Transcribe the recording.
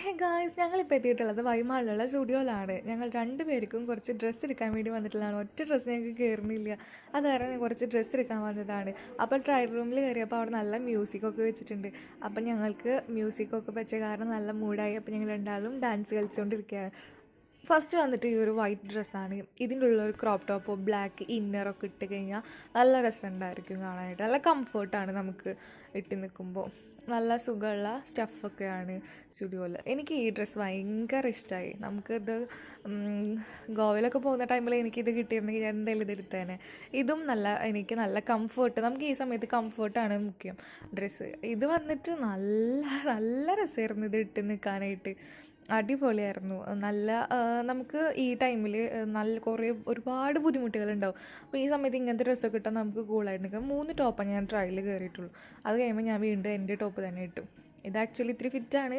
Hey guys, ഞങ്ങളിപ്പോൾ എത്തിയിട്ടുള്ളത് വൈമാളിലുള്ള സ്റ്റുഡിയോയിലാണ്. ഞങ്ങൾ രണ്ടുപേർക്കും കുറച്ച് ഡ്രസ്സ് എടുക്കാൻ വേണ്ടി വന്നിട്ടുള്ളതാണ്. ഒറ്റ ഡ്രസ്സ് ഞങ്ങൾക്ക് കയറുന്നില്ല. അത് കാരണം കുറച്ച് ഡ്രസ്സ് എടുക്കാൻ വന്നതാണ്. അപ്പോൾ ട്രയൽ റൂമിൽ കയറിയപ്പോൾ അവിടെ നല്ല മ്യൂസിക്കൊക്കെ വെച്ചിട്ടുണ്ട്. അപ്പം ഞങ്ങൾക്ക് മ്യൂസിക്കൊക്കെ വെച്ച കാരണം നല്ല മൂഡായി. അപ്പോൾ ഞങ്ങൾ രണ്ടാളും ഡാൻസ് കളിച്ചുകൊണ്ടിരിക്കുകയാണ്. ഫസ്റ്റ് വന്നിട്ട് ഈ ഒരു വൈറ്റ് ഡ്രസ്സാണ്. ഇതിൻ്റെ ഉള്ളൊരു ക്രോപ്പ് ടോപ്പോ ബ്ലാക്ക് ഇന്നറൊക്കെ ഇട്ട് കഴിഞ്ഞാൽ നല്ല രസമുണ്ടായിരിക്കും കാണാനായിട്ട്. നല്ല കംഫർട്ടാണ് നമുക്ക് ഇട്ട് നിൽക്കുമ്പോൾ. നല്ല സുഖമുള്ള സ്റ്റഫൊക്കെയാണ് സ്റ്റുഡിയോയിൽ. എനിക്ക് ഈ ഡ്രസ്സ് ഭയങ്കര ഇഷ്ടമായി. നമുക്കിത് ഗോവയിലൊക്കെ പോകുന്ന ടൈമിൽ എനിക്കിത് കിട്ടിയിരുന്നെങ്കിൽ ഞാൻ എന്തായാലും ഇത് എടുത്തേനെ. ഇതും എനിക്ക് നല്ല കംഫർട്ട്. നമുക്ക് ഈ സമയത്ത് കംഫർട്ടാണ് മുഖ്യം. ഡ്രസ്സ് ഇത് വന്നിട്ട് നല്ല നല്ല രസമായിരുന്നു ഇത് ഇട്ട് നിൽക്കാനായിട്ട്. അടിപൊളിയായിരുന്നു. നമുക്ക് ഈ ടൈമിൽ ഒരുപാട് ബുദ്ധിമുട്ടുകളുണ്ടാവും. അപ്പോൾ ഈ സമയത്ത് ഇങ്ങനത്തെ ഡ്രസ്സൊക്കെ ഇട്ടാൽ നമുക്ക് കൂളായിട്ട് നിൽക്കാം. 3 ടോപ്പാണ് ഞാൻ ട്രയൽ കയറിയിട്ടുള്ളൂ. അത് കഴിയുമ്പോൾ ഞാൻ വീണ്ടും എൻ്റെ ടോപ്പ് തന്നെ ഇട്ടു. ഇത് ആക്ച്വലി ഇത്തിരി ഫിറ്റാണ്.